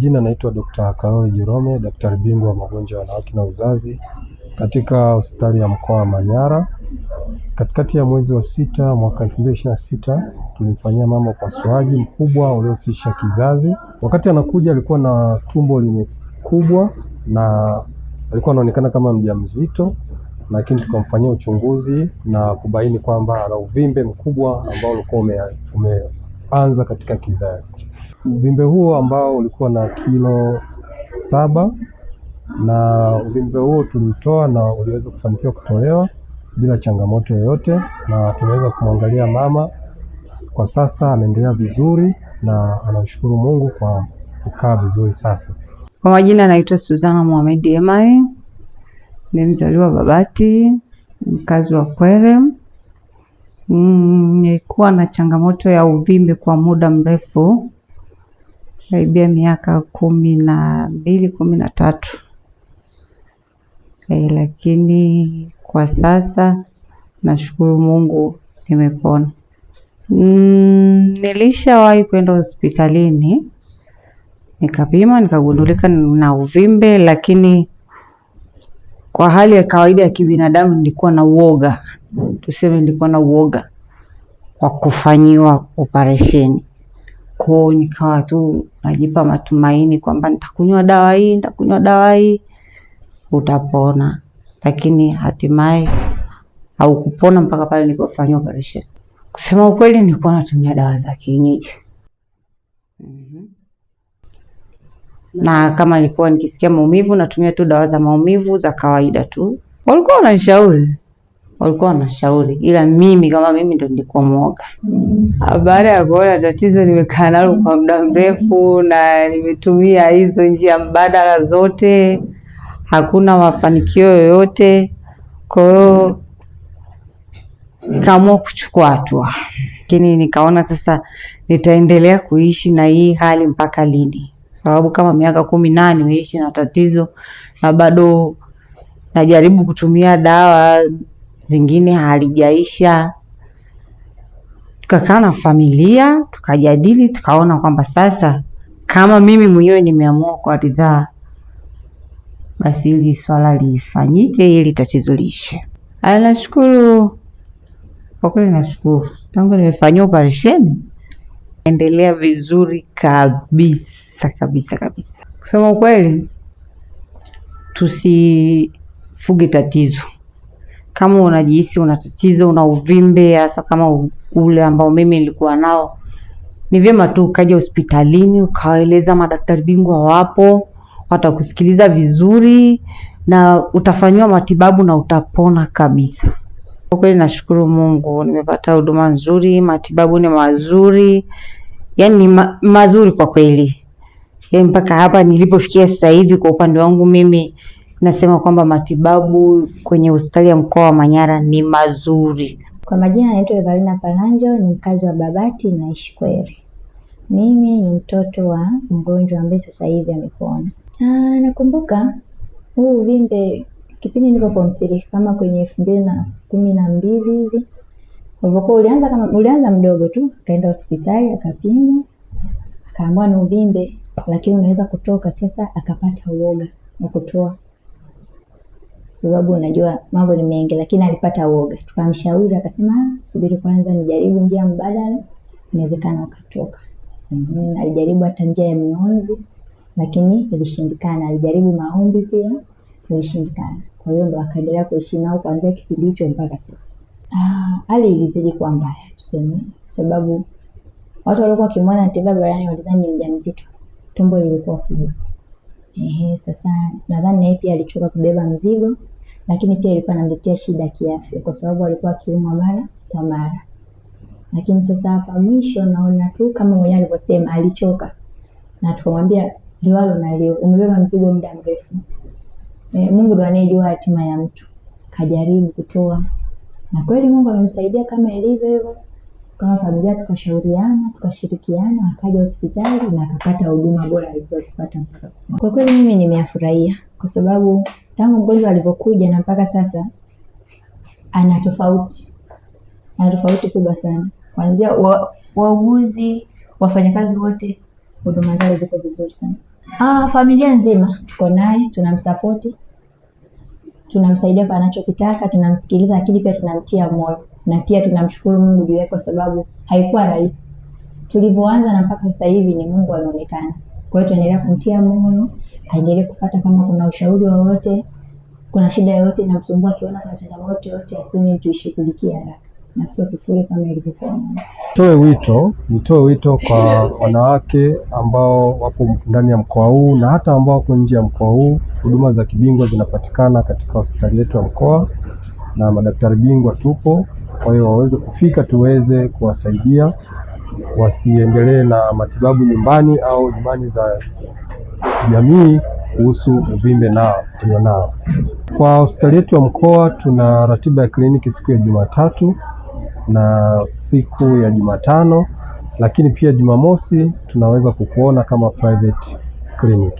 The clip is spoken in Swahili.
majina naitwa Dr. Karoli Jerome, daktari bingwa wa magonjwa ya wanawake na uzazi katika hospitali ya mkoa wa Manyara. Katikati ya mwezi wa 6 mwaka 2026 tulimfanyia mama upasuaji mkubwa uliohusisha kizazi. Wakati anakuja alikuwa na tumbo limekubwa na alikuwa anaonekana kama mjamzito, lakini tukamfanyia uchunguzi na kubaini kwamba ana uvimbe mkubwa ambao ulikuwa umeanza katika kizazi. Uvimbe huo ambao ulikuwa na kilo 7 na uvimbe huo tulitoa na uliweza kufanikiwa kutolewa bila changamoto yoyote, na tumeweza kumwangalia mama. Kwa sasa anaendelea vizuri na anamshukuru Mungu kwa kukaa vizuri sasa. Kwa majina naitwa Suzana Mohamed Emai, ni mzaliwa Babati, mkazi wa Kwere. Nilikuwa na changamoto ya uvimbe kwa muda mrefu, karibia miaka 12-13. Lakini kwa sasa nashukuru Mungu nimepona. Nilishawahi kwenda hospitalini nikapima, nikagundulika na uvimbe, lakini kwa hali ya kawaida ya kibinadamu nilikuwa na uoga. Tuseme nilikuwa na uoga wa kufanyiwa operesheni. Kwa nikawa tu najipa matumaini kwamba nitakunywa dawa hii utapona, lakini hatimaye haukupona mpaka pale nilipofanywa operation. Kusema ukweli nilikuwa natumia dawa za kienyeji. Na kama nilikuwa nikisikia maumivu natumia tu dawa za maumivu za kawaida tu. Walikuwa wanashauri, ila mimi kama mimi ndo nilikuwa mwoga. Baada ya kuona tatizo nimekaa nalo kwa muda mrefu na nimetumia hizo njia mbadala zote, hakuna mafanikio yoyote. Kwa hiyo nikaamua kuchukua hatua. Lakini nikaona sasa nitaendelea kuishi na hii hali mpaka lini? Sababu kama miaka 18 nimeishi na tatizo na bado najaribu kutumia dawa zingine halijaisha. Tukakaa na familia, tukajadili, tukaona kwamba sasa kama mimi mwenyewe nimeamua kwa ridhaa, basi hili swala lifanyike ili tatizo liishe. Nashukuru. Kwa kweli nashukuru. Tangu nimefanyia operesheni endelea vizuri kabisa. Kusema ukweli, tusifuge tatizo. Kama unajihisi una tatizo, una uvimbe hasa kama ule ambao mimi nilikuwa nao, ni vyema tu ukaje hospitalini ukaeleza madaktari bingwa wapo, watakusikiliza vizuri na utafanywa matibabu na utapona kabisa. Kwa kweli nashukuru Mungu, nimepata huduma nzuri, matibabu ni mazuri. Yaani mazuri kwa kweli. Yaani mpaka hapa nilipofikia sasa hivi, kwa upande wangu mimi nasema kwamba matibabu kwenye hospitali ya mkoa wa Manyara ni mazuri. Kwa majina naitwa Evalina Palanjo, ni mkazi wa Babati, naishi Kwere. Mimi ni mtoto wa mgonjwa ambaye sasa hivi amepona. Nakumbuka huu uvimbe kipindi niko form 3 kama kwenye 2012 hivi. Ulipokuwa ulianza mdogo tu, akaenda hospitali akapimwa, akaambiwa ni uvimbe lakini unaweza kutoka. Sasa akapata uoga wa kutoa, sababu unajua mambo ni mengi, lakini alipata uoga. Tukamshauri akasema subiri kwanza nijaribu njia mbadala, inawezekana ukatoka. Alijaribu hata njia ya mionzi lakini ilishindikana. Alijaribu maombi pia ilishindikana. Kwa hiyo ndo akaendelea kuishi nao kuanzia kipindi hicho mpaka sasa. Hali ilizidi kuwa mbaya tuseme, sababu watu walikuwa kimwona anatembea barabarani walidhani ni mjamzito. Tumbo lilikuwa kubwa. Sasa nadhani yeye pia alichoka kubeba mzigo, lakini pia ilikuwa inamletea shida kiafya kwa sababu alikuwa akiumwa mara kwa mara. Lakini sasa hapa mwisho naona tu kama mwenyewe alivyosema alichoka. Na tukamwambia liwalo na leo, umebeba mzigo muda mrefu. Mungu ndo anayejua hatima ya mtu. Kajaribu kutoa. Na kweli Mungu amemsaidia kama ilivyo hivyo. Kama familia tukashauriana, tukashirikiana, akaja hospitali na akapata huduma bora alizozipata mpaka. Kwa kweli mimi nimeyafurahia kwa sababu tangu mgonjwa alivyokuja na mpaka sasa ana tofauti. Ana tofauti kubwa sana. Kuanzia wauguzi, wafanyakazi wote huduma zao ziko vizuri sana. Familia nzima tuko naye, tunamsapoti, tunamsaidia kwa anachokitaka, tunamsikiliza, lakini pia tunamtia moyo na pia tunamshukuru Mungu juu yake, kwa sababu haikuwa rahisi tulivyoanza na mpaka sasa hivi ni Mungu anaonekana. Kwa hiyo tuendelea kumtia moyo, aendelee kufuata, kama kuna ushauri wowote, kuna shida yoyote inamsumbua, akiona kuna changamoto yoyote aseme tuishughulikie haraka na sio tufunge kama ilivyokuwa mwanzo. Nitoe wito kwa wanawake ambao wapo ndani ya mkoa huu na hata ambao wako nje ya mkoa huu. Huduma za kibingwa zinapatikana katika hospitali yetu ya mkoa na madaktari bingwa tupo. Kwa hiyo waweze kufika tuweze kuwasaidia, wasiendelee na matibabu nyumbani au imani za kijamii kuhusu uvimbe nao. Kwa hospitali yetu ya mkoa tuna ratiba ya kliniki siku ya Jumatatu na siku ya Jumatano, lakini pia Jumamosi tunaweza kukuona kama private clinic.